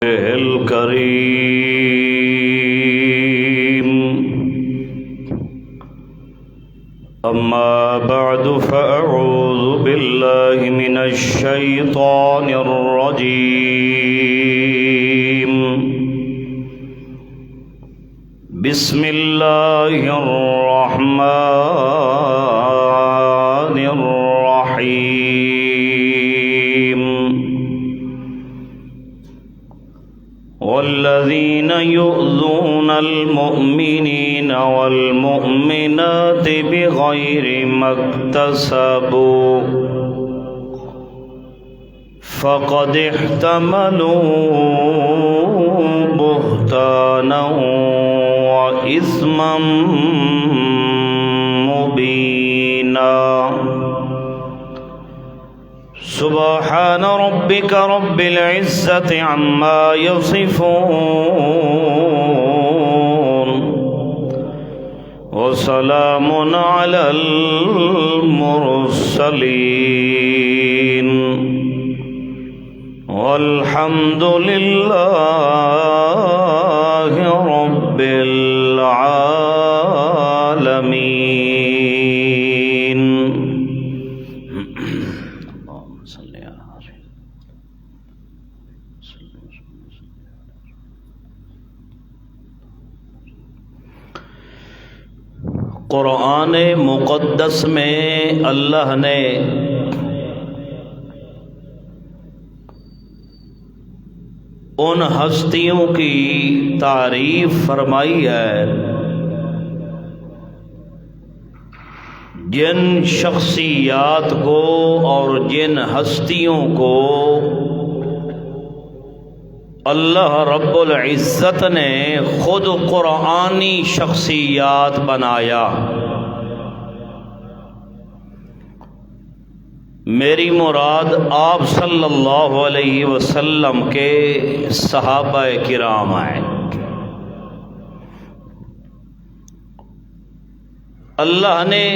الكريم أما بعد فأعوذ بالله من الشيطان الرجيم بسم الله الرحمن الرحيم والذين يؤذون المؤمنين والمؤمنات بغير ما اكتسبوا فقد احتملوا بهتانا وإثما مبينا سبحان ربك رب العزة عما يصفون وسلام على المرسلين والحمد لله رب العالمين. قرآن مقدس میں اللہ نے ان ہستیوں کی تعریف فرمائی ہے جن شخصیات کو اور جن ہستیوں کو اللہ رب العزت نے خود قرآنی شخصیات بنایا. میری مراد آپ صلی اللہ علیہ وسلم کے صحابہ کرام ہیں. اللہ نے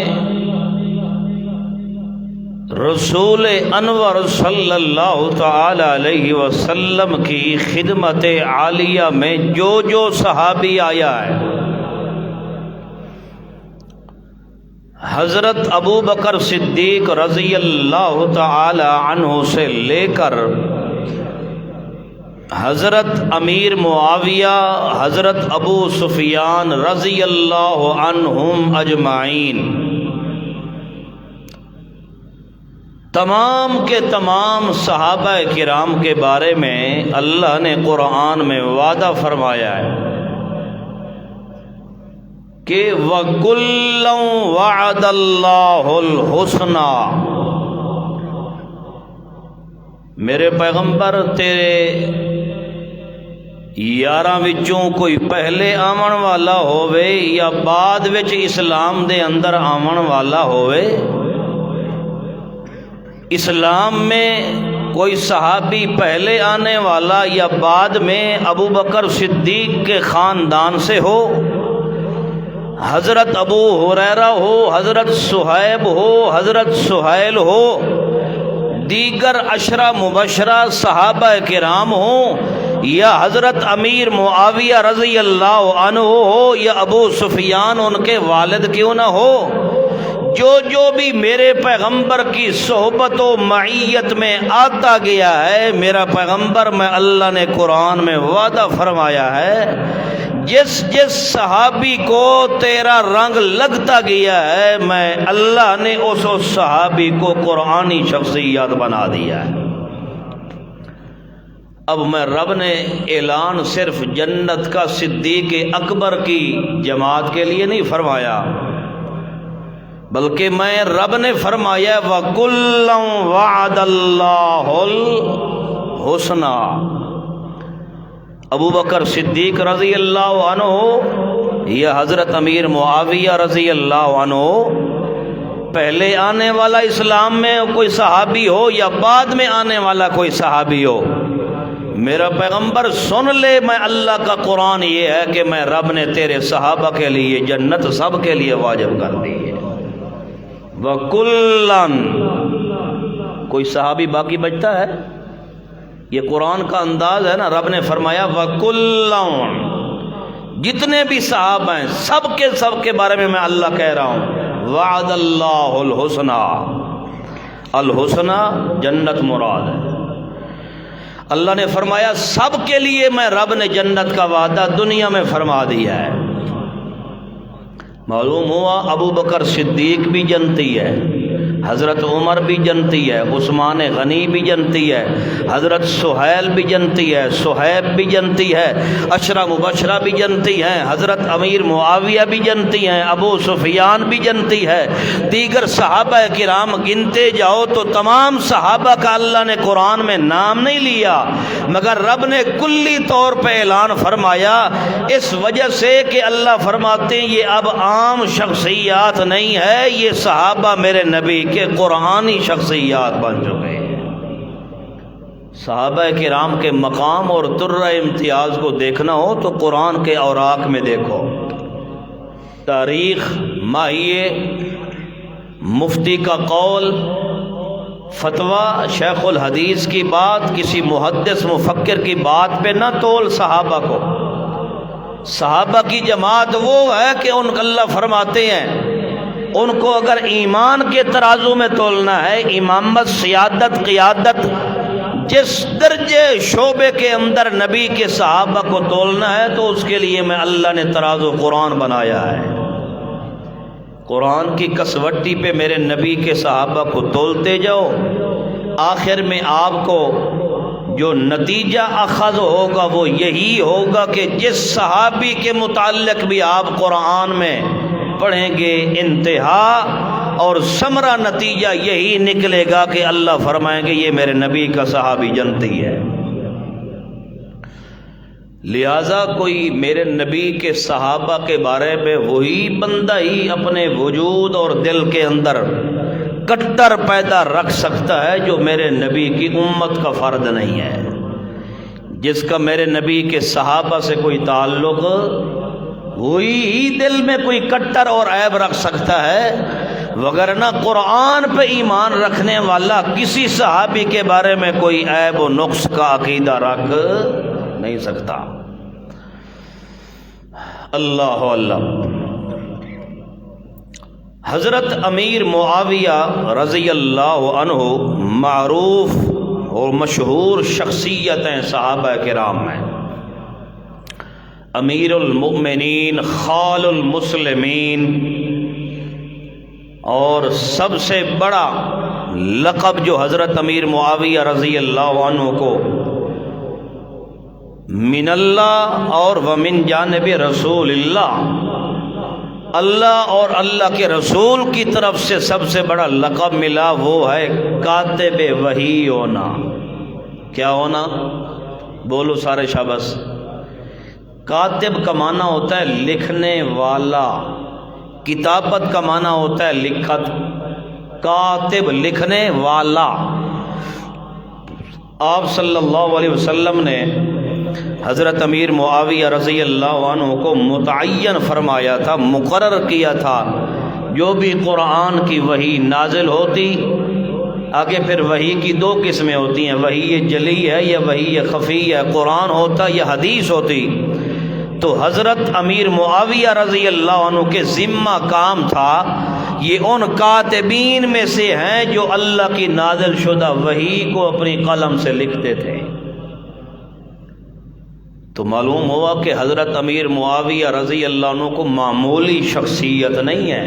رسول انور صلی اللہ تعالی علیہ وسلم کی خدمت عالیہ میں جو جو صحابی آیا ہے، حضرت ابو بکر صدیق رضی اللہ تعالی عنہ سے لے کر حضرت امیر معاویہ، حضرت ابو سفیان رضی اللہ عنہم اجمعین، تمام کے تمام صحابہ کرام کے بارے میں اللہ نے قرآن میں وعدہ فرمایا ہے کہ وَكُلًّا وَعَدَ اللَّهُ الْحُسْنَى. میرے پیغمبر تیرے یاراں وچوں کوئی پہلے آمن والا ہووے یا بعد وچ اسلام دے اندر آمن والا ہووے، اسلام میں کوئی صحابی پہلے آنے والا یا بعد میں ابو بکر صدیق کے خاندان سے ہو، حضرت ابو ہریرہ ہو، حضرت صہیب ہو، حضرت سہیل ہو، دیگر عشرہ مبشرہ صحابہ کرام ہوں، یا حضرت امیر معاویہ رضی اللہ عنہ ہو، یا ابو سفیان ان کے والد کیوں نہ ہو، جو جو بھی میرے پیغمبر کی صحبت و معیت میں آتا گیا ہے، میرا پیغمبر میں اللہ نے قرآن میں وعدہ فرمایا ہے جس جس صحابی کو تیرا رنگ لگتا گیا ہے، میں اللہ نے اس صحابی کو قرآنی شخصیت بنا دیا ہے. اب میں رب نے اعلان صرف جنت کا صدیق اکبر کی جماعت کے لیے نہیں فرمایا، بلکہ میں رب نے فرمایا وَكُلًّا وَعَدَ اللَّهُ الْحُسْنَى. ابو بکر صدیق رضی اللہ عنہ یا حضرت امیر معاویہ رضی اللہ عنہ، پہلے آنے والا اسلام میں کوئی صحابی ہو یا بعد میں آنے والا کوئی صحابی ہو، میرا پیغمبر سن لے، میں اللہ کا قرآن یہ ہے کہ میں رب نے تیرے صحابہ کے لیے جنت سب کے لیے واجب کر دی ہے. وَكُلًّا، کوئی صحابی باقی بچتا ہے؟ یہ قرآن کا انداز ہے نا. رب نے فرمایا وَكُلًّا، جتنے بھی صحابہ ہیں سب کے بارے میں اللہ کہہ رہا ہوں. وعد اللہ الحسنى، الحسنى جنت مراد ہے. اللہ نے فرمایا سب کے لیے میں رب نے جنت کا وعدہ دنیا میں فرما دیا ہے. معلوم ہوا ابو بکر صدیق بھی جنتی ہے، حضرت عمر بھی جنتی ہے، عثمان غنی بھی جنتی ہے، حضرت سہیل بھی جنتی ہے، صہیب بھی جنتی ہے، عشرہ مبشرہ بھی جنتی ہیں، حضرت امیر معاویہ بھی جنتی ہیں، ابو سفیان بھی جنتی ہے. دیگر صحابہ کرام گنتے جاؤ تو تمام صحابہ کا اللہ نے قرآن میں نام نہیں لیا، مگر رب نے کلی طور پہ اعلان فرمایا. اس وجہ سے کہ اللہ فرماتے ہیں یہ اب عام شخصیات نہیں ہے، یہ صحابہ میرے نبی کے قرآنی شخصیات بن چکے ہیں. صحابہ کرام کے مقام اور درجہ امتیاز کو دیکھنا ہو تو قرآن کے اوراق میں دیکھو. تاریخ، ماہیے، مفتی کا قول، فتویٰ، شیخ الحدیث کی بات، کسی محدث مفکر کی بات پہ نہ تول صحابہ کو. صحابہ کی جماعت وہ ہے کہ ان کو اللہ فرماتے ہیں ان کو اگر ایمان کے ترازو میں تولنا ہے، امامت، سیادت، قیادت، جس درجے شعبے کے اندر نبی کے صحابہ کو تولنا ہے تو اس کے لیے میں اللہ نے ترازو قرآن بنایا ہے. قرآن کی کسوٹی پہ میرے نبی کے صحابہ کو تولتے جاؤ، آخر میں آپ کو جو نتیجہ اخذ ہوگا وہ یہی ہوگا کہ جس صحابی کے متعلق بھی آپ قرآن میں پڑھیں گے انتہا اور ثمرہ نتیجہ یہی نکلے گا کہ اللہ فرمائیں گے یہ میرے نبی کا صحابی جنتی ہے. لہذا کوئی میرے نبی کے صحابہ کے بارے میں وہی بندہ ہی اپنے وجود اور دل کے اندر کٹر پیدا رکھ سکتا ہے جو میرے نبی کی امت کا فرد نہیں ہے. جس کا میرے نبی کے صحابہ سے کوئی تعلق، وہی ہی دل میں کوئی کٹر اور عیب رکھ سکتا ہے، وگرنہ قرآن پہ ایمان رکھنے والا کسی صحابی کے بارے میں کوئی عیب و نقص کا عقیدہ رکھ نہیں سکتا. اللہ اللہ. حضرت امیر معاویہ رضی اللہ عنہ معروف اور مشہور شخصیت ہیں صحابہ کرام میں. امیر المؤمنین، خال المسلمین، اور سب سے بڑا لقب جو حضرت امیر معاویہ رضی اللہ عنہ کو من اللہ اور ومن جانب رسول اللہ، اللہ اور اللہ کے رسول کی طرف سے سب سے بڑا لقب ملا، وہ ہے کاتب وحی ہونا. کیا ہونا؟ بولو سارے شاباش. کاتب کا معنی ہوتا ہے لکھنے والا، کتابت کا معنی ہوتا ہے لکھت. کاتب لکھنے والا. آپ صلی اللہ علیہ وسلم نے حضرت امیر معاویہ رضی اللہ عنہ کو متعین فرمایا تھا، مقرر کیا تھا، جو بھی قرآن کی وحی نازل ہوتی، آگے پھر وحی کی دو قسمیں ہوتی ہیں، وحی جلی ہے یا وحی خفی ہے، قرآن ہوتا یا حدیث ہوتی. تو حضرت امیر معاویہ رضی اللہ عنہ کے ذمہ کام تھا، یہ ان کاتبین میں سے ہیں جو اللہ کی نازل شدہ وحی کو اپنی قلم سے لکھتے تھے. تو معلوم ہوا کہ حضرت امیر معاویہ رضی اللہ عنہ کو معمولی شخصیت نہیں ہے،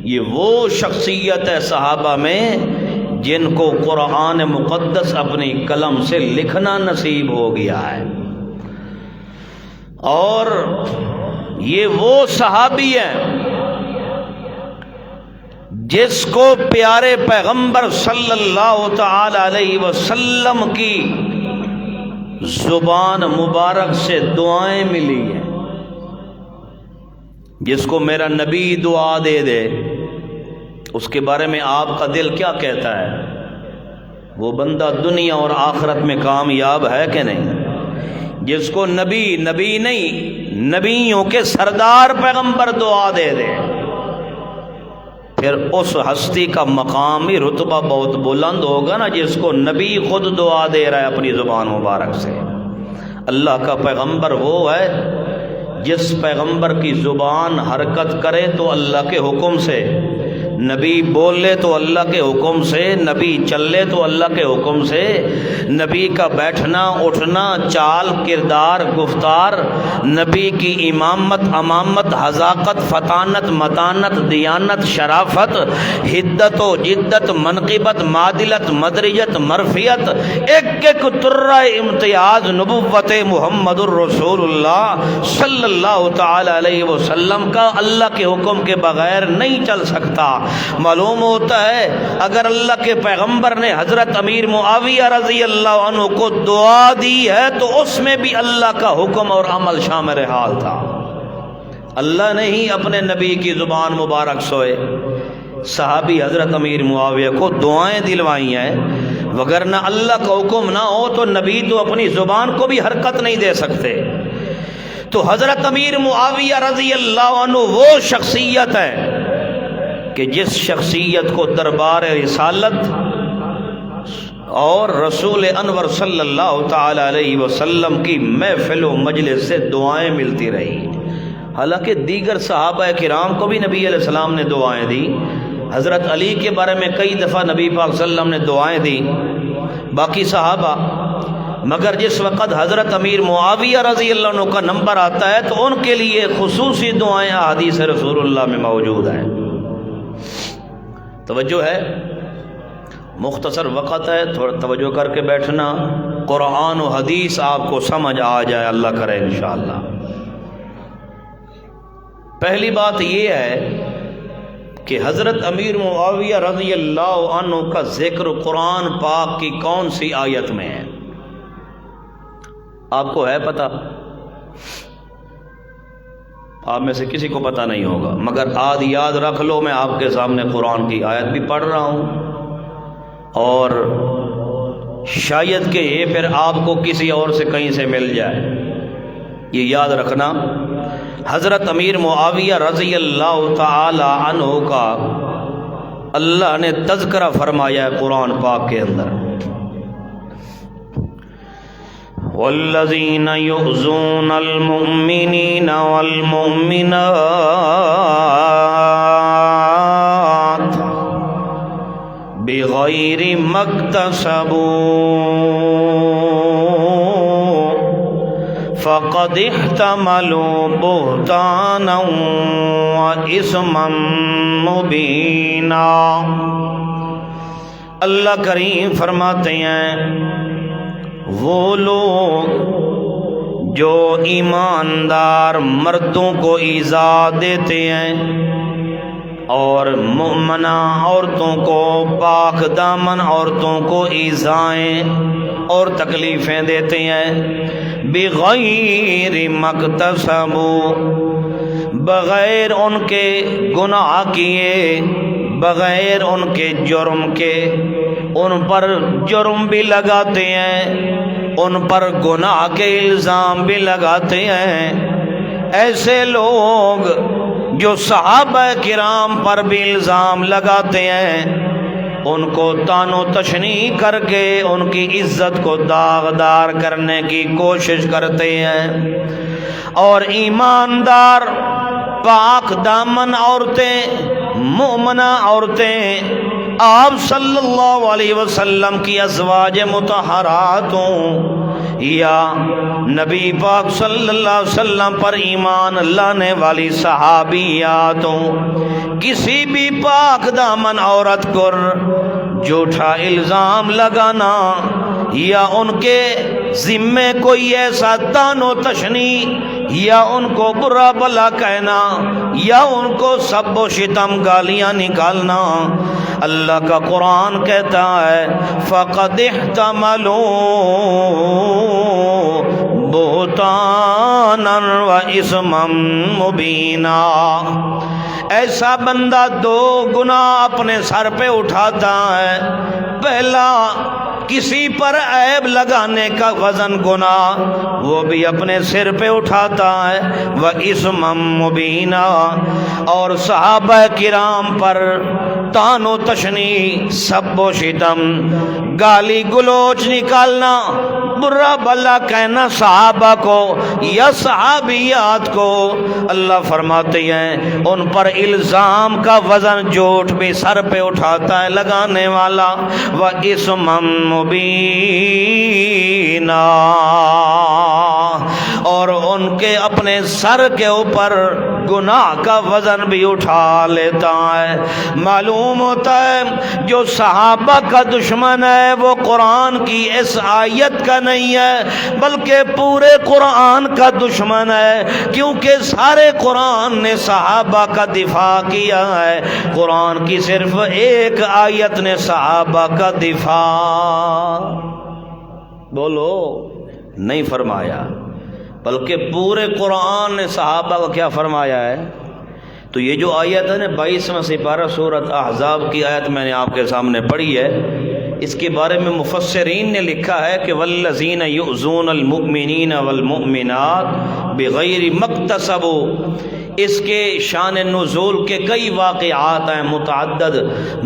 یہ وہ شخصیت ہے صحابہ میں جن کو قرآن مقدس اپنی قلم سے لکھنا نصیب ہو گیا ہے. اور یہ وہ صحابی ہیں جس کو پیارے پیغمبر صلی اللہ تعالی علیہ وسلم کی زبان مبارک سے دعائیں ملی ہیں. جس کو میرا نبی دعا دے دے اس کے بارے میں آپ کا دل کیا کہتا ہے؟ وہ بندہ دنیا اور آخرت میں کامیاب ہے کہ نہیں؟ جس کو نبی نہیں، نبیوں کے سردار پیغمبر دعا دے دے، پھر اس ہستی کا مقامی رتبہ بہت بلند ہوگا نا جس کو نبی خود دعا دے رہا ہے اپنی زبان مبارک سے۔ اللہ کا پیغمبر وہ ہے جس پیغمبر کی زبان حرکت کرے تو اللہ کے حکم سے، نبی بولے تو اللہ کے حکم سے، نبی چلے تو اللہ کے حکم سے، نبی کا بیٹھنا اٹھنا چال کردار گفتار، نبی کی امامت امامت حذاقت فطانت متانت دیانت شرافت حدت و جدت منقبت معدلت مدرجت مرفیت، ایک ایک ترہ امتیاز نبوت محمد الرسول اللہ صلی اللہ تعالی علیہ وسلم کا اللہ کے حکم کے بغیر نہیں چل سکتا۔ معلوم ہوتا ہے اگر اللہ کے پیغمبر نے حضرت امیر معاویہ رضی اللہ عنہ کو دعا دی ہے تو اس میں بھی اللہ کا حکم اور عمل شامل حال تھا۔ اللہ نے ہی اپنے نبی کی زبان مبارک سوئے صحابی حضرت امیر معاویہ کو دعائیں دلوائی ہیں، وگرنہ اللہ کا حکم نہ ہو تو نبی تو اپنی زبان کو بھی حرکت نہیں دے سکتے۔ تو حضرت امیر معاویہ رضی اللہ عنہ وہ شخصیت ہے کہ جس شخصیت کو دربار رسالت اور رسول انور صلی اللہ تعالی علیہ وسلم کی محفل و مجلس سے دعائیں ملتی رہی۔ حالانکہ دیگر صحابہ کرام کو بھی نبی علیہ السلام نے دعائیں دی، حضرت علی کے بارے میں کئی دفعہ نبی پاک صلی اللہ علیہ وسلم نے دعائیں دی، باقی صحابہ، مگر جس وقت حضرت امیر معاویہ رضی اللہ عنہ کا نمبر آتا ہے تو ان کے لیے خصوصی دعائیں احادیث رسول اللہ میں موجود ہیں۔ توجہ ہے، مختصر وقت ہے، تھوڑا توجہ کر کے بیٹھنا، قرآن و حدیث آپ کو سمجھ آ جائے، اللہ کرے انشاءاللہ۔ پہلی بات یہ ہے کہ حضرت امیر معاویہ رضی اللہ عنہ کا ذکر قرآن پاک کی کون سی آیت میں ہے؟ آپ کو ہے پتہ؟ آپ میں سے کسی کو پتہ نہیں ہوگا، مگر آج یاد رکھ لو، میں آپ کے سامنے قرآن کی آیت بھی پڑھ رہا ہوں اور شاید کہ یہ پھر آپ کو کسی اور سے کہیں سے مل جائے، یہ یاد رکھنا۔ حضرت امیر معاویہ رضی اللہ تعالی عنہ کا اللہ نے تذکرہ فرمایا ہے قرآن پاک کے اندر، والذین یؤذون المؤمنین والمؤمنات بغیر ما اکتسبوا فقد احتملوا بہتانا واثما مبینا۔ اللہ کریم فرماتے ہیں وہ لوگ جو ایماندار مردوں کو ایذا دیتے ہیں اور مومنہ عورتوں کو، پاک دامن عورتوں کو ایذائیں اور تکلیفیں دیتے ہیں، بغیر ما اکتسبوا، بغیر ان کے گناہ کیے، بغیر ان کے جرم کے، ان پر جرم بھی لگاتے ہیں، ان پر گناہ کے الزام بھی لگاتے ہیں۔ ایسے لوگ جو صحابہ کرام پر بھی الزام لگاتے ہیں، ان کو طعن و تشنیع کر کے ان کی عزت کو داغدار کرنے کی کوشش کرتے ہیں، اور ایماندار پاک دامن عورتیں، مومنہ عورتیں آپ صلی اللہ علیہ وسلم کی ازواج مطہرات ہوں یا نبی پاک صلی اللہ علیہ وسلم پر ایمان لانے والی صحابیات ہوں، کسی بھی پاک دامن عورت پر جھوٹا الزام لگانا یا ان کے ذمے کوئی ایسا طعن و تشنیع یا ان کو برا بھلا کہنا یا ان کو سب و شتم گالیاں نکالنا، اللہ کا قرآن کہتا ہے فَقَدْ احْتَمَلُوا بُهْتَانًا وَإِثْمًا مُبِينًا۔ ایسا بندہ دو گناہ اپنے سر پہ اٹھاتا ہے، پہلا کسی پر عیب لگانے کا وزن گناہ وہ بھی اپنے سر پہ اٹھاتا ہے، وَإِثْمًا مُبِينًا، اور صحابہ کرام پر تان و تشنی، سب و شتم، گالی گلوچ نکالنا، برا بھلا کہنا صحابہ کو یا صحابیات کو، اللہ فرماتے ہیں ان پر الزام کا وزن جھوٹ بھی سر پہ اٹھاتا ہے لگانے والا، وَإِثْمًا مُبِينًا، اور ان کے اپنے سر کے اوپر گناہ کا وزن بھی اٹھا لیتا ہے۔ معلوم ہوتا ہے جو صحابہ کا دشمن ہے وہ قرآن کی اس آیت کا نہیں ہے بلکہ پورے قرآن کا دشمن ہے، کیونکہ سارے قرآن نے صحابہ کا دفاع کیا ہے، قرآن کی صرف ایک آیت نے صحابہ کا دفاع بولو نہیں فرمایا، بلکہ پورے قرآن نے صحابہ کو کیا فرمایا ہے۔ تو یہ جو آیت ہے نا 22واں سپارہ سورۃ احزاب کی آیت میں نے آپ کے سامنے پڑھی ہے، اس کے بارے میں مفسرین نے لکھا ہے کہ والذین یؤذون المؤمنین والمؤمنات بغیر مکتسبوا، اس کے شان نزول کے کئی واقعات ہیں متعدد،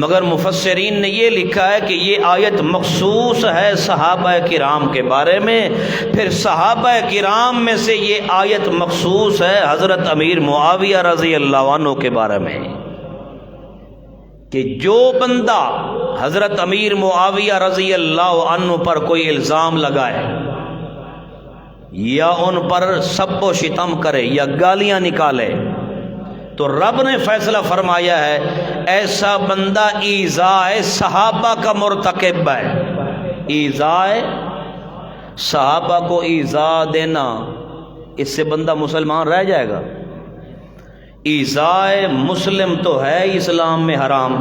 مگر مفسرین نے یہ لکھا ہے کہ یہ آیت مخصوص ہے صحابہ کرام کے بارے میں، پھر صحابہ کرام میں سے یہ آیت مخصوص ہے حضرت امیر معاویہ رضی اللہ عنہ کے بارے میں، کہ جو بندہ حضرت امیر معاویہ رضی اللہ عنہ پر کوئی الزام لگائے یا ان پر سب و شتم کرے یا گالیاں نکالے تو رب نے فیصلہ فرمایا ہے ایسا بندہ ایذائے صحابہ کا مرتکب ہے۔ ایذائے صحابہ کو ایذا دینا، اس سے بندہ مسلمان رہ جائے گا؟ ایذائے مسلم تو ہے اسلام میں حرام،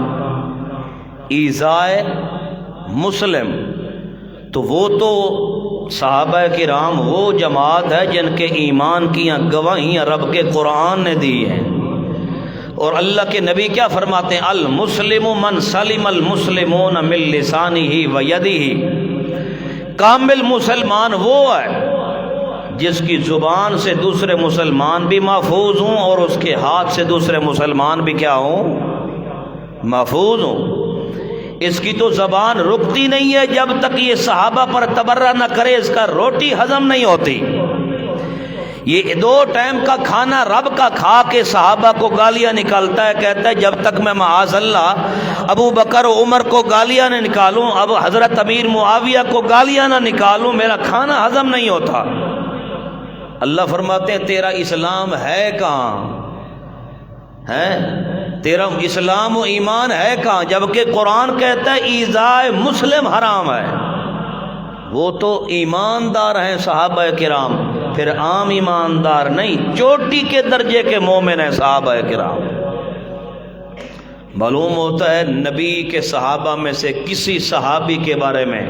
ایذائے مسلم تو وہ تو صحابہ کرام وہ جماعت ہے جن کے ایمان کی گواہیاں رب کے قرآن نے دی ہیں، اور اللہ کے نبی کیا فرماتے ہیں المسلم من سلم المسلمون من لسانہ و یدہ، کامل مسلمان وہ ہے جس کی زبان سے دوسرے مسلمان بھی محفوظ ہوں اور اس کے ہاتھ سے دوسرے مسلمان بھی کیا ہوں، محفوظ ہوں۔ اس کی تو زبان رکتی نہیں ہے جب تک یہ صحابہ پر تبرہ نہ کرے، اس کا روٹی ہضم نہیں ہوتی۔ یہ 2 ٹائم کا کھانا رب کا کھا کے صحابہ کو گالیاں نکالتا ہے، کہتا ہے جب تک میں معاذ اللہ ابو بکر و عمر کو گالیاں نہ نکالوں، اب حضرت امیر معاویہ کو گالیاں نہ نکالوں، میرا کھانا ہضم نہیں ہوتا۔ اللہ فرماتے ہیں تیرا اسلام ہے کہاں ہے، تیرا اسلام و ایمان ہے کہاں، جبکہ قرآن کہتا ہے ایذائے مسلم حرام ہے۔ وہ تو ایماندار ہیں صحابہ کرام، پھر عام ایماندار نہیں، چوٹی کے درجے کے مومن ہیں صحابہ کرام۔ معلوم ہوتا ہے نبی کے صحابہ میں سے کسی صحابی کے بارے میں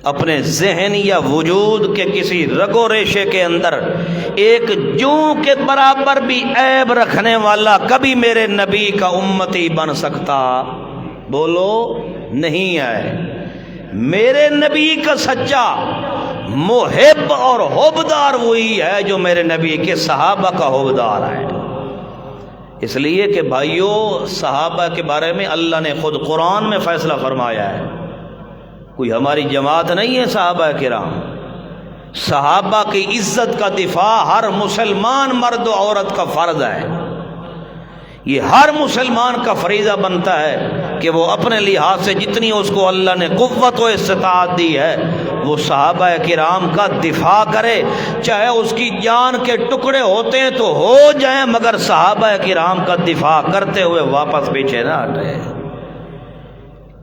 اپنے ذہن یا وجود کے کسی رگ و ریشے کے اندر ایک جوں کے برابر بھی عیب رکھنے والا کبھی میرے نبی کا امتی بن سکتا بولو نہیں ہے۔ میرے نبی کا سچا محب اور حبدار وہی ہے جو میرے نبی کے صحابہ کا حبدار ہے۔ اس لیے کہ بھائیو صحابہ کے بارے میں اللہ نے خود قرآن میں فیصلہ فرمایا ہے، کوئی ہماری جماعت نہیں ہے صحابہ کرام۔ صحابہ کی عزت کا دفاع ہر مسلمان مرد و عورت کا فرض ہے، یہ ہر مسلمان کا فریضہ بنتا ہے کہ وہ اپنے لحاظ سے جتنی اس کو اللہ نے قوت و استطاعت دی ہے وہ صحابہ کرام کا دفاع کرے، چاہے اس کی جان کے ٹکڑے ہوتے ہیں تو ہو جائیں، مگر صحابہ کرام کا دفاع کرتے ہوئے واپس پیچھے نہ ہٹے،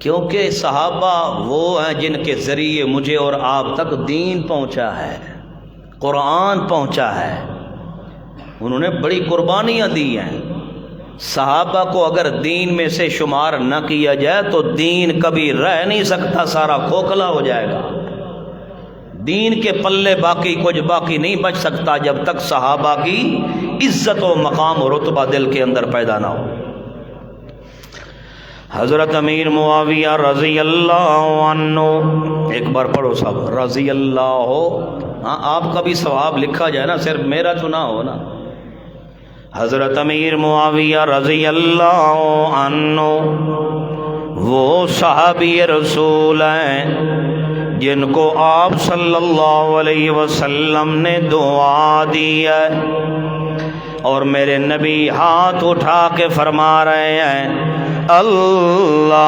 کیونکہ صحابہ وہ ہیں جن کے ذریعے مجھے اور آپ تک دین پہنچا ہے، قرآن پہنچا ہے، انہوں نے بڑی قربانیاں دی ہیں۔ صحابہ کو اگر دین میں سے شمار نہ کیا جائے تو دین کبھی رہ نہیں سکتا، سارا کھوکھلا ہو جائے گا، دین کے پلے باقی کچھ باقی نہیں بچ سکتا جب تک صحابہ کی عزت و مقام و رتبہ دل کے اندر پیدا نہ ہو۔ حضرت امیر معاویہ رضی اللہ عنہ، ایک بار پڑھو صاحب، رضی اللہ ہو، ہاں آپ کا بھی ثواب لکھا جائے نا، صرف میرا تو نہ ہو نا۔ حضرت امیر معاویہ رضی اللہ عنہ وہ صحابی رسول ہیں جن کو آپ صلی اللہ علیہ وسلم نے دعا دی ہے، اور میرے نبی ہاتھ اٹھا کے فرما رہے ہیں اللہم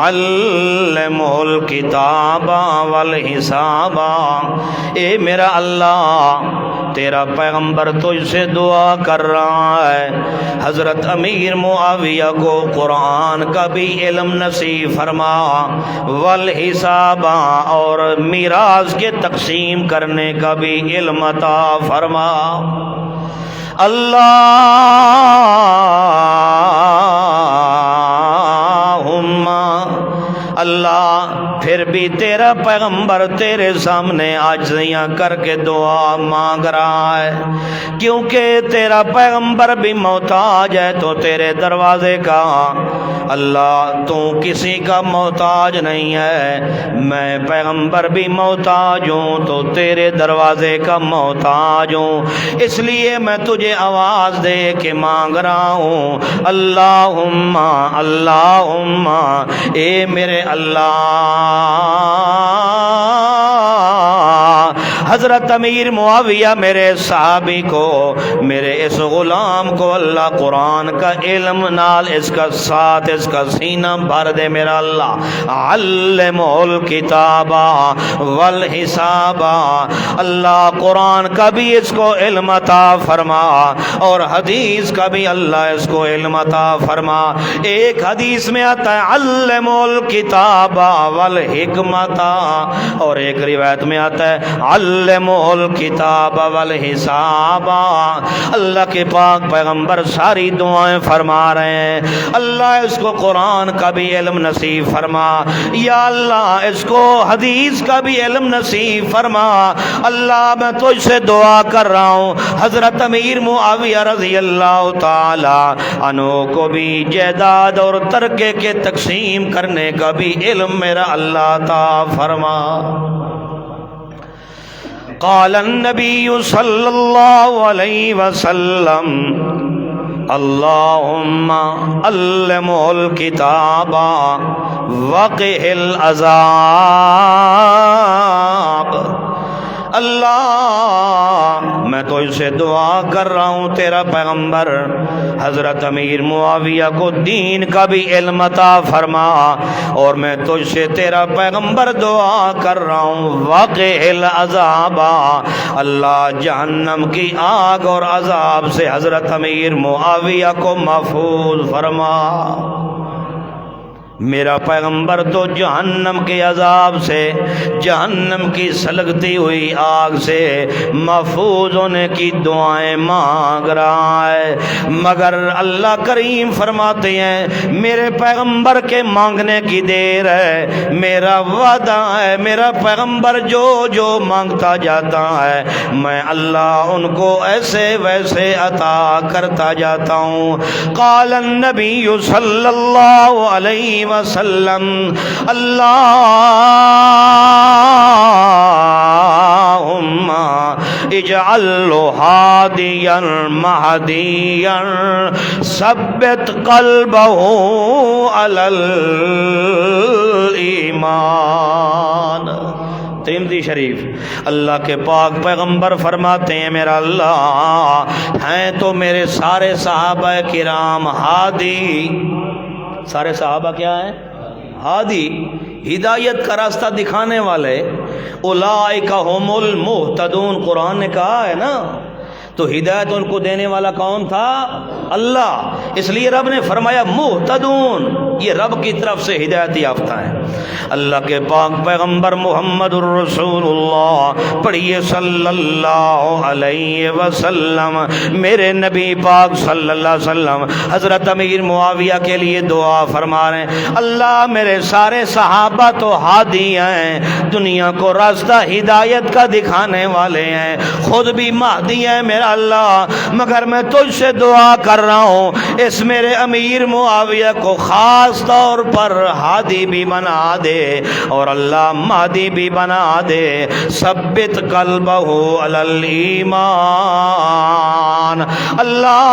علمہ الکتاب والحساب، اے میرا اللہ تیرا پیغمبر تجھ سے دعا کر رہا ہے حضرت امیر معاویہ کو قرآن کا بھی علم نصیب فرما، والحساب اور میراث کے تقسیم کرنے کا بھی علم عطا فرما۔ اللہ پھر بھی تیرا پیغمبر تیرے سامنے عاجزیاں کر کے دعا مانگ رہا ہے، کیونکہ تیرا پیغمبر بھی محتاج ہے تو تیرے دروازے کا، اللہ تو کسی کا محتاج نہیں ہے، میں پیغمبر بھی محتاج ہوں تو تیرے دروازے کا محتاج ہوں، اس لیے میں تجھے آواز دے کے مانگ رہا ہوں اللہم اللہم، اے میرے اللہ۔ حضرت امیر معاویہ میرے صحابی کو، میرے اس غلام کو اللہ قرآن کا علم نال اس کا ساتھ اس کا سینہ بھر دے میرا اللہ، علمہ الکتاب والحساب، اللہ قرآن کا بھی اس کو علم عطا فرما اور حدیث کا بھی اللہ اس کو علم عطا فرما۔ ایک حدیث میں آتا ہے علمہ الکتاب والحکمت، اور ایک روایت میں آتا ہے علمہ الکتاب والحساب۔ اللہ کے پاک پیغمبر ساری دعائیں فرما رہے ہیں اللہ اس کو قرآن کا بھی علم نصیب فرما، یا اللہ اس کو حدیث کا بھی علم نصیب فرما۔ اللہ میں تجھ سے دعا کر رہا ہوں حضرت امیر معاویہ رضی اللہ تعالی عنہ کو بھی جائیداد اور ترکے کے تقسیم کرنے کا بھی علم میرا اللہ عطا فرما۔ قال النبی صلی اللہ علیہ وسلم اللہم علمہ الکتاب وقہ العذاب، اللہ میں تو اسے دعا کر رہا ہوں تیرا پیغمبر حضرت امیر معاویہ کو دین کا بھی علم عطا فرما، اور میں تجھ سے تیرا پیغمبر دعا کر رہا ہوں واقع العذاب، اللہ جہنم کی آگ اور عذاب سے حضرت امیر معاویہ کو محفوظ فرما۔ میرا پیغمبر تو جہنم کے عذاب سے، جہنم کی سلگتی ہوئی آگ سے محفوظ ہونے کی دعائیں مانگ رہا ہے، مگر اللہ کریم فرماتے ہیں میرے پیغمبر کے مانگنے کی دیر ہے، میرا وعدہ ہے میرا پیغمبر جو جو مانگتا جاتا ہے میں اللہ ان کو ایسے ویسے عطا کرتا جاتا ہوں۔ قال النبی صلی اللہ علیہ وسلم اللہم اجعلہ ہادیا مہدیا ثبت قلبہ علی الایمان۔ ترمذی شریف۔ اللہ کے پاک پیغمبر فرماتے ہیں میرا اللہ ہیں تو میرے سارے صحابہ کرام ہادی، سارے صحابہ کیا ہیں؟ ہادی، ہدایت کا راستہ دکھانے والے، اولئک ھم المہتدون، قرآن نے کہا ہے نا، تو ہدایت ان کو دینے والا کون تھا؟ اللہ، اس لیے رب نے فرمایا مہتدون، یہ رب کی طرف سے ہدایت یافتہ ہیں۔ اللہ کے پاک پیغمبر محمد الرسول اللہ، پڑھیے صلی اللہ علیہ وسلم، میرے نبی پاک صلی اللہ علیہ وسلم حضرت امیر معاویہ کے لیے دعا فرما رہے ہیں، اللہ میرے سارے صحابہ تو ہادی ہیں، دنیا کو راستہ ہدایت کا دکھانے والے ہیں، خود بھی مہدی ہیں میرا اللہ، مگر میں تجھ سے دعا کر رہا ہوں اس میرے امیر معاویہ کو خاص طور پر ہادی بھی بنا دے اور اللہ مہدی بھی بنا دے، ثبت قلبہ علی الایمان، اللہ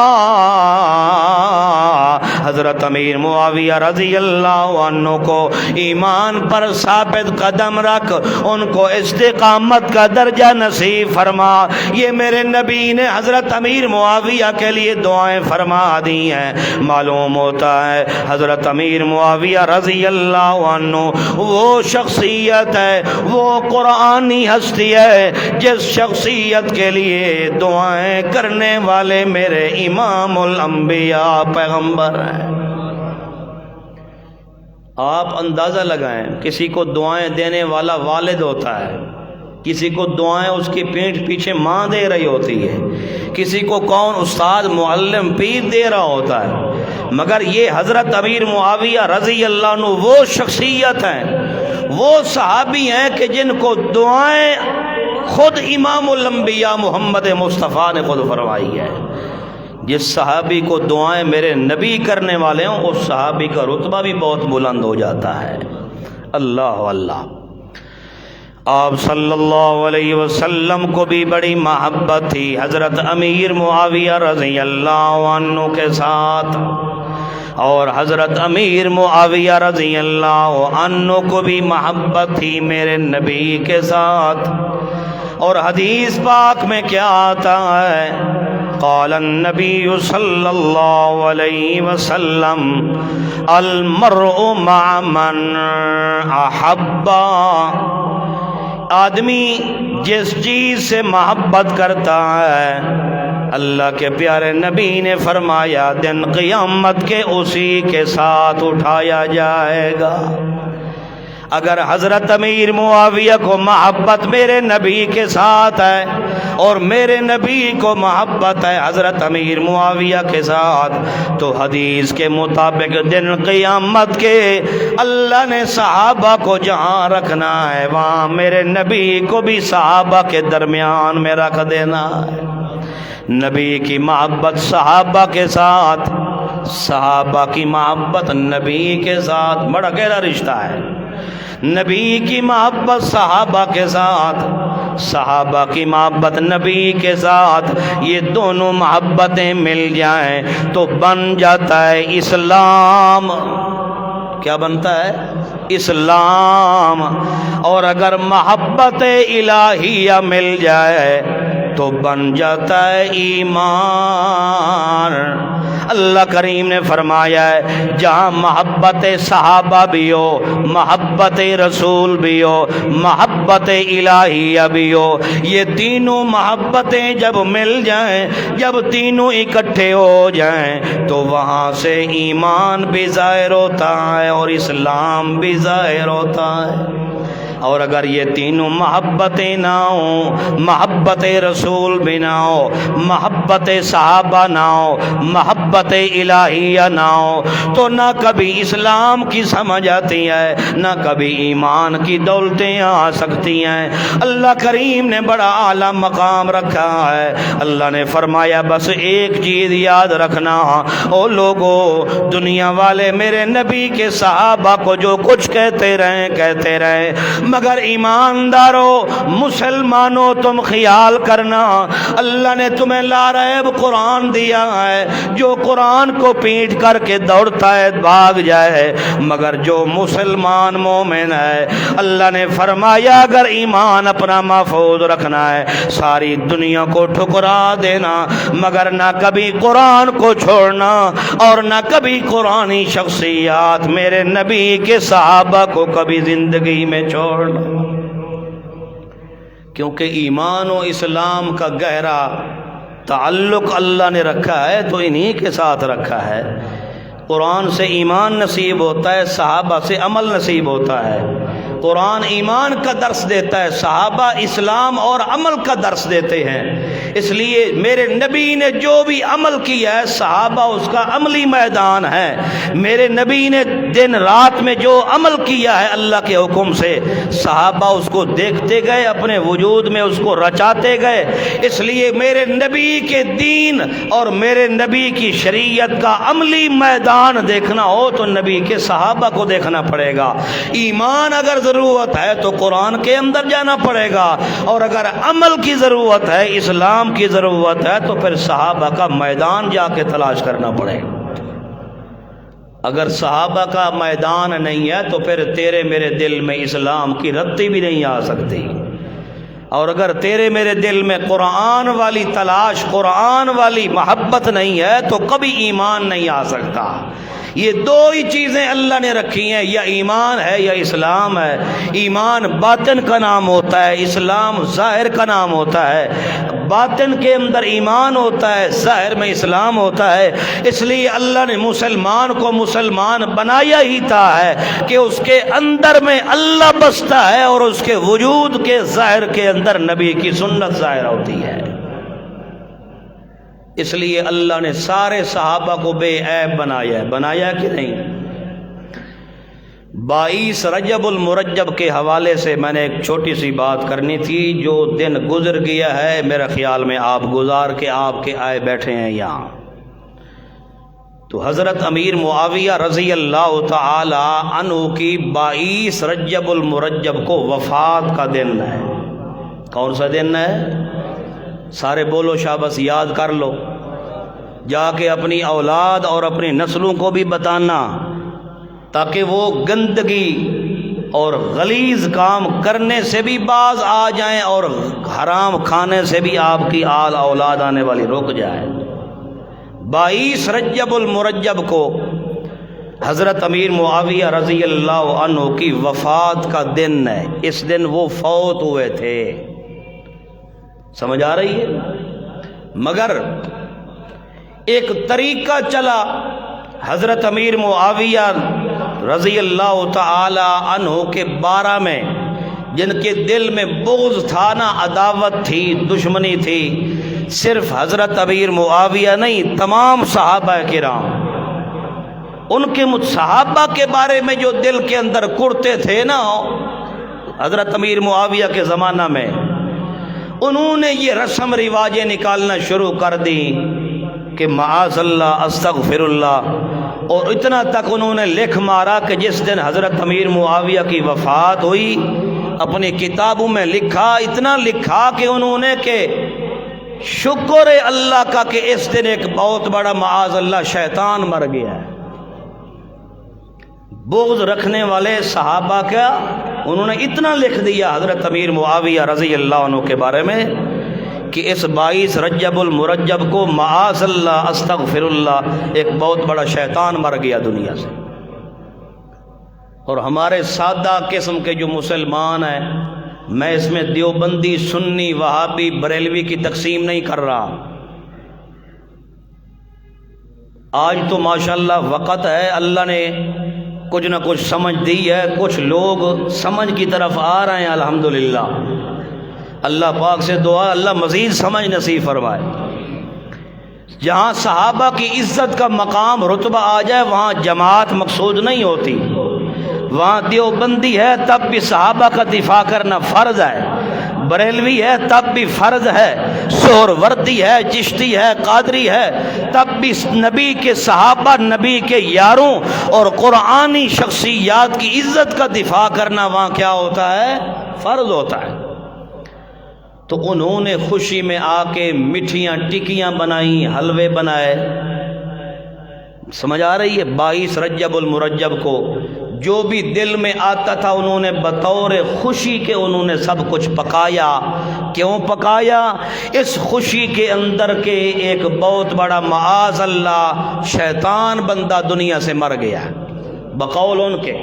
حضرت امیر معاویہ رضی اللہ عنہ کو ایمان پر ثابت قدم رکھ، ان کو استقامت کا درجہ نصیب فرما۔ یہ میرے نبی نے حضرت امیر معاویہ کے لیے دعائیں فرما دی ہیں۔ معلوم ہوتا ہے حضرت امیر معاویہ رضی اللہ عنہ وہ شخصیت ہے، وہ قرآنی ہستی ہے جس شخصیت کے لیے دعائیں کرنے والے میرے امام الانبیاء پیغمبر ہیں۔ آپ اندازہ لگائیں، کسی کو دعائیں دینے والا والد ہوتا ہے، کسی کو دعائیں اس کی پیٹھ پیچھے ماں دے رہی ہوتی ہے، کسی کو کون استاد معلم پیر دے رہا ہوتا ہے، مگر یہ حضرت امیر معاویہ رضی اللہ عنہ وہ شخصیت ہیں، وہ صحابی ہیں کہ جن کو دعائیں خود امام الانبیاء محمد مصطفیٰ نے خود فرمائی ہے۔ جس صحابی کو دعائیں میرے نبی کرنے والے ہوں اس صحابی کا رتبہ بھی بہت بلند ہو جاتا ہے۔ اللہ اللہ، آپ صلی اللہ علیہ وسلم کو بھی بڑی محبت تھی حضرت امیر معاویہ رضی اللہ عنہ کے ساتھ، اور حضرت امیر معاویہ رضی اللہ عنہ کو بھی محبت تھی میرے نبی کے ساتھ۔ اور حدیث پاک میں کیا آتا ہے، قال النبی صلی اللہ علیہ وسلم المرء مع من احب، آدمی جس چیز سے محبت کرتا ہے، اللہ کے پیارے نبی نے فرمایا دن قیامت کے اسی کے ساتھ اٹھایا جائے گا۔ اگر حضرت امیر معاویہ کو محبت میرے نبی کے ساتھ ہے اور میرے نبی کو محبت ہے حضرت امیر معاویہ کے ساتھ، تو حدیث کے مطابق دن قیامت کے اللہ نے صحابہ کو جہاں رکھنا ہے وہاں میرے نبی کو بھی صحابہ کے درمیان میں رکھ دینا ہے۔ نبی کی محبت صحابہ کے ساتھ، صحابہ کی محبت نبی کے ساتھ، بڑا گہرا رشتہ ہے۔ نبی کی محبت صحابہ کے ساتھ، صحابہ کی محبت نبی کے ساتھ، یہ دونوں محبتیں مل جائیں تو بن جاتا ہے اسلام۔ کیا بنتا ہے؟ اسلام۔ اور اگر محبت الہیہ مل جائے تو بن جاتا ہے ایمان۔ اللہ کریم نے فرمایا ہے جہاں محبت صحابہ بھی ہو، محبت رسول بھی ہو، محبت الہیہ بھی ہو، یہ تینوں محبتیں جب مل جائیں، جب تینوں اکٹھے ہو جائیں تو وہاں سے ایمان بھی ظاہر ہوتا ہے اور اسلام بھی ظاہر ہوتا ہے۔ اور اگر یہ تینوں محبتیں نہ ہوں، محبت رسول بھی نہ ہو، محبت صحابہ نہ ہو، محبت الہیہ نہ ہو، تو نہ کبھی اسلام کی سمجھ آتی ہے، نہ کبھی ایمان کی دولتیں آ سکتی ہیں۔ اللہ کریم نے بڑا اعلیٰ مقام رکھا ہے۔ اللہ نے فرمایا بس ایک چیز یاد رکھنا، او لوگو، دنیا والے میرے نبی کے صحابہ کو جو کچھ کہتے رہے، مگر ایمانداروں، مسلمانوں، تم خیال کرنا اللہ نے تمہیں لا ریب قرآن دیا ہے۔ جو قرآن کو پیٹ کر کے دوڑتا ہے بھاگ جائے، مگر جو مسلمان مومن ہے اللہ نے فرمایا اگر ایمان اپنا محفوظ رکھنا ہے ساری دنیا کو ٹھکرا دینا، مگر نہ کبھی قرآن کو چھوڑنا اور نہ کبھی قرآنی شخصیات میرے نبی کے صحابہ کو کبھی زندگی میں چھوڑنا، کیونکہ ایمان و اسلام کا گہرا تعلق اللہ نے رکھا ہے تو انہی کے ساتھ رکھا ہے۔ قرآن سے ایمان نصیب ہوتا ہے، صحابہ سے عمل نصیب ہوتا ہے۔ قرآن ایمان کا درس دیتا ہے، صحابہ اسلام اور عمل کا درس دیتے ہیں۔ اس لیے میرے نبی نے جو بھی عمل کیا ہے صحابہ اس کا عملی میدان ہے۔ میرے نبی نے دن رات میں جو عمل کیا ہے اللہ کے حکم سے، صحابہ اس کو دیکھتے گئے، اپنے وجود میں اس کو رچاتے گئے۔ اس لیے میرے نبی کے دین اور میرے نبی کی شریعت کا عملی میدان دیکھنا ہو تو نبی کے صحابہ کو دیکھنا پڑے گا۔ ایمان اگر ضرورت ہے تو قرآن کے اندر جانا پڑے گا، اور اگر عمل کی ضرورت ہے، اسلام کی ضرورت ہے تو پھر صحابہ کا میدان جا کے تلاش کرنا پڑے گا۔ اگر صحابہ کا میدان نہیں ہے تو پھر تیرے میرے دل میں اسلام کی رتی بھی نہیں آ سکتی، اور اگر تیرے میرے دل میں قرآن والی تلاش، قرآن والی محبت نہیں ہے تو کبھی ایمان نہیں آ سکتا۔ یہ دو ہی چیزیں اللہ نے رکھی ہیں، یا ایمان ہے یا اسلام ہے۔ ایمان باطن کا نام ہوتا ہے، اسلام ظاہر کا نام ہوتا ہے۔ باطن کے اندر ایمان ہوتا ہے، ظاہر میں اسلام ہوتا ہے۔ اس لیے اللہ نے مسلمان کو مسلمان بنایا ہی تھا ہے کہ اس کے اندر میں اللہ بستا ہے اور اس کے وجود کے ظاہر کے اندر نبی کی سنت ظاہر ہوتی ہے۔ اس لیے اللہ نے سارے صحابہ کو بے عیب بنایا ہے، بنایا کہ نہیں؟ 22 رجب المرجب کے حوالے سے میں نے ایک چھوٹی سی بات کرنی تھی۔ جو دن گزر گیا ہے میرے خیال میں آپ گزار کے آپ کے آئے بیٹھے ہیں یہاں، تو حضرت امیر معاویہ رضی اللہ تعالی عنہ کی 22 رجب المرجب کو وفات کا دن ہے۔ کون سا دن ہے؟ سارے بولو شابس، یاد کر لو، جا کے اپنی اولاد اور اپنی نسلوں کو بھی بتانا تاکہ وہ گندگی اور غلیظ کام کرنے سے بھی باز آ جائیں اور حرام کھانے سے بھی آپ کی آل اولاد آنے والی رک جائے۔ 22 رجب المرجب کو حضرت امیر معاویہ رضی اللہ عنہ کی وفات کا دن ہے۔ اس دن وہ فوت ہوئے تھے، سمجھ آ رہی ہے؟ مگر ایک طریقہ چلا حضرت امیر معاویہ رضی اللہ تعالی عنہ کے بارہ میں، جن کے دل میں بغض تھا نا، عداوت تھی، دشمنی تھی، صرف حضرت امیر معاویہ نہیں، تمام صحابہ کرام، ان کے صحابہ کے بارے میں جو دل کے اندر کرتے تھے نا حضرت امیر معاویہ کے زمانہ میں، انہوں نے یہ رسم رواجیں نکالنا شروع کر دی کہ معاذ اللہ، استغفر اللہ، اور اتنا تک انہوں نے لکھ مارا کہ جس دن حضرت امیر معاویہ کی وفات ہوئی اپنی کتابوں میں لکھا، اتنا لکھا کہ انہوں نے کہ شکر اللہ کا کہ اس دن ایک بہت بڑا معاذ اللہ شیطان مر گیا ہے۔ بغض رکھنے والے صحابہ کا انہوں نے اتنا لکھ دیا حضرت امیر معاویہ رضی اللہ عنہ کے بارے میں کہ اس 22 رجب المرجب کو معاذ اللہ، استغفر اللہ، ایک بہت بڑا شیطان مر گیا دنیا سے۔ اور ہمارے سادہ قسم کے جو مسلمان ہیں، میں اس میں دیوبندی، سنی، وہابی، بریلوی کی تقسیم نہیں کر رہا۔ آج تو ماشاءاللہ وقت ہے، اللہ نے کچھ نہ کچھ سمجھ دی ہے، کچھ لوگ سمجھ کی طرف آ رہے ہیں الحمدللہ۔ اللہ پاک سے دعا اللہ مزید سمجھ نصیب فرمائے۔ جہاں صحابہ کی عزت کا مقام رتبہ آ جائے وہاں جماعت مقصود نہیں ہوتی، وہاں دیوبندی ہے تب بھی صحابہ کا دفاع کرنا فرض ہے، بریلوی ہے تب بھی فرض ہے، سہروردی ہے، چشتی ہے، قادری ہے، تب بھی نبی کے صحابہ، نبی کے یاروں اور قرآنی شخصیات کی عزت کا دفاع کرنا وہاں کیا ہوتا ہے؟ فرض ہوتا ہے۔ تو انہوں نے خوشی میں آ کے مٹھیاں ٹکیاں بنائیں، حلوے بنائے، سمجھ آ رہی ہے؟ 22 رجب المرجب کو جو بھی دل میں آتا تھا انہوں نے بطور خوشی کے انہوں نے سب کچھ پکایا۔ کیوں پکایا؟ اس خوشی کے اندر کے ایک بہت بڑا معاذ اللہ شیطان بندہ دنیا سے مر گیا بقول ان کے،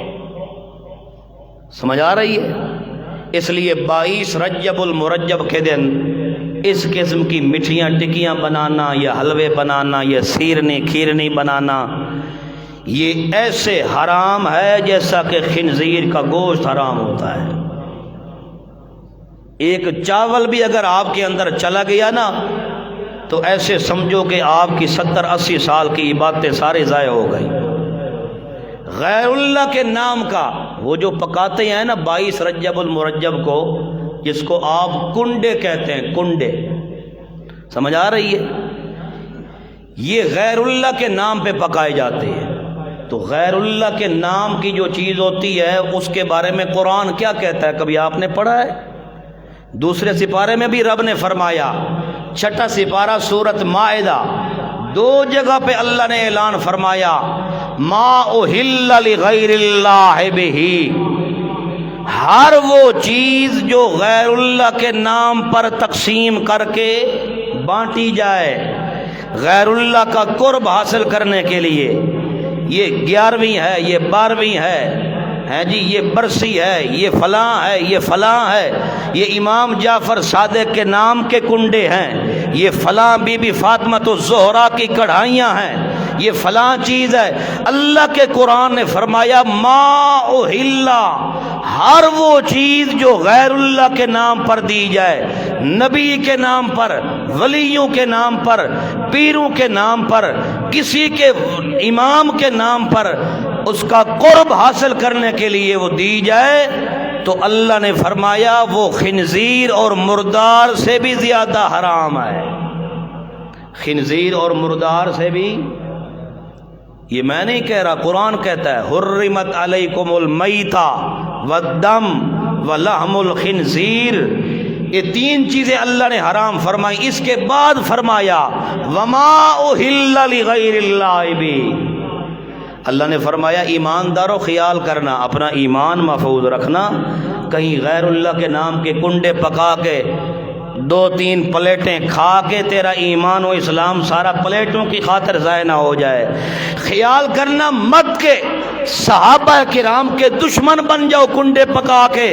سمجھ آ رہی ہے؟ اس لیے 22 رجب المرجب کے دن اس قسم کی مٹھیاں ٹکیاں بنانا یا حلوے بنانا یا سیرنی کھیرنی بنانا یہ ایسے حرام ہے جیسا کہ خنزیر کا گوشت حرام ہوتا ہے۔ ایک چاول بھی اگر آپ کے اندر چلا گیا نا تو ایسے سمجھو کہ آپ کی 70-80 سال کی عبادتیں سارے ضائع ہو گئی۔ غیر اللہ کے نام کا وہ جو پکاتے ہیں نا 22 رجب المرجب کو، جس کو آپ کنڈے کہتے ہیں، کنڈے، سمجھ آ رہی ہے؟ یہ غیر اللہ کے نام پہ پکائے جاتے ہیں۔ تو غیر اللہ کے نام کی جو چیز ہوتی ہے اس کے بارے میں قرآن کیا کہتا ہے؟ کبھی آپ نے پڑھا ہے؟ دوسرے سپارے میں بھی رب نے فرمایا، 6واں سپارہ سورۃ مائدہ، 2 جگہ پہ اللہ نے اعلان فرمایا، ما اہل لغیر اللہ بہ، ہر وہ چیز جو غیر اللہ کے نام پر تقسیم کر کے بانٹی جائے غیر اللہ کا قرب حاصل کرنے کے لیے، یہ 11ویں ہے، یہ 12ویں ہے جی، یہ برسی ہے، یہ فلاں ہے، یہ فلاں ہے، یہ امام جعفر صادق کے نام کے کنڈے ہیں، یہ فلاں بی بی فاطمۃ الزہرا کی کڑھائیاں ہیں، یہ فلاں چیز ہے۔ اللہ کے قرآن نے فرمایا ما اہل، ہر وہ چیز جو غیر اللہ کے نام پر دی جائے، نبی کے نام پر، ولیوں کے نام پر، پیروں کے نام پر، کسی کے امام کے نام پر اس کا قرب حاصل کرنے کے لیے وہ دی جائے، تو اللہ نے فرمایا وہ خنزیر اور مردار سے بھی زیادہ حرام ہے۔ خنزیر اور مردار سے بھی، یہ میں نہیں کہہ رہا، قرآن کہتا ہے حرمت علیکم المیتہ والدم ولحم الخنزیر، یہ 3 چیزیں اللہ نے حرام فرمائی۔ اس کے بعد فرمایا وما اہل لغیر اللہ بہ، اللہ نے فرمایا ایمانداروں خیال کرنا، اپنا ایمان محفوظ رکھنا، کہیں غیر اللہ کے نام کے کنڈے پکا کے 2-3 پلیٹیں کھا کے تیرا ایمان و اسلام سارا پلیٹوں کی خاطر ضائع نہ ہو جائے۔ خیال کرنا مت کہ صحابہ کرام کے دشمن بن جاؤ کنڈے پکا کے،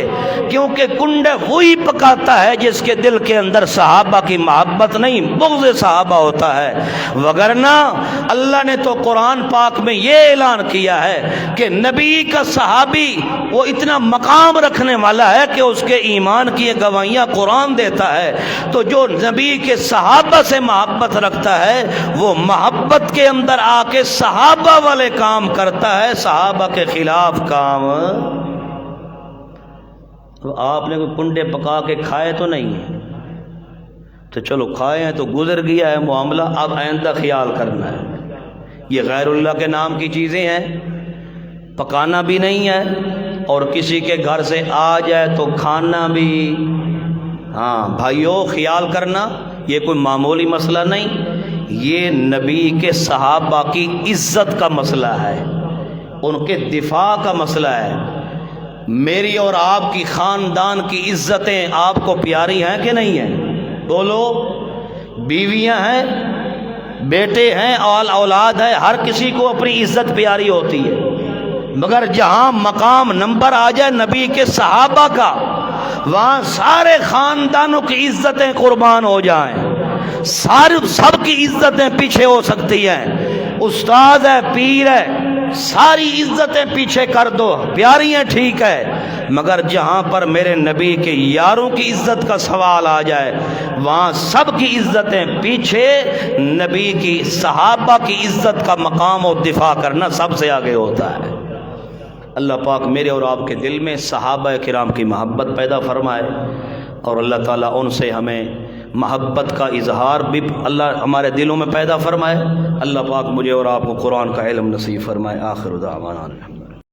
کیونکہ کنڈے وہی پکاتا ہے جس کے دل کے اندر صحابہ کی محبت نہیں، بغض صحابہ ہوتا ہے۔ وگرنہ اللہ نے تو قرآن پاک میں یہ اعلان کیا ہے کہ نبی کا صحابی وہ اتنا مقام رکھنے والا ہے کہ اس کے ایمان کی یہ گواہیاں قرآن دیتا ہے۔ تو جو نبی کے صحابہ سے محبت رکھتا ہے وہ محبت کے اندر آ کے صحابہ والے کام کرتا ہے، صحابہ کے خلاف کام۔ تو آپ نے کوئی کنڈے پکا کے کھائے تو نہیں ہے، تو چلو کھائے ہیں تو گزر گیا ہے معاملہ، اب آئندہ خیال کرنا ہے۔ یہ غیر اللہ کے نام کی چیزیں ہیں، پکانا بھی نہیں ہے، اور کسی کے گھر سے آ جائے تو کھانا بھی۔ ہاں بھائیو خیال کرنا، یہ کوئی معمولی مسئلہ نہیں، یہ نبی کے صحابہ کی عزت کا مسئلہ ہے، ان کے دفاع کا مسئلہ ہے۔ میری اور آپ کی خاندان کی عزتیں آپ کو پیاری ہیں کہ نہیں ہیں؟ بولو، بیویاں ہیں، بیٹے ہیں، اولاد ہے، ہر کسی کو اپنی عزت پیاری ہوتی ہے، مگر جہاں مقام نمبر آ جائے نبی کے صحابہ کا، وہاں سارے خاندانوں کی عزتیں قربان ہو جائیں، سب کی عزتیں پیچھے ہو سکتی ہیں، استاد ہے، پیر ہے، ساری عزتیں پیچھے کر دو، پیاری ہیں ٹھیک ہے، مگر جہاں پر میرے نبی کے یاروں کی عزت کا سوال آ جائے وہاں سب کی عزتیں پیچھے، نبی کی صحابہ کی عزت کا مقام و دفاع کرنا سب سے آگے ہوتا ہے۔ اللہ پاک میرے اور آپ کے دل میں صحابہ کرام کی محبت پیدا فرمائے، اور اللہ تعالیٰ ان سے ہمیں محبت کا اظہار بھی اللہ ہمارے دلوں میں پیدا فرمائے۔ اللہ پاک مجھے اور آپ کو قرآن کا علم نصیب فرمائے۔ آخر دعوانا الحمدللہ۔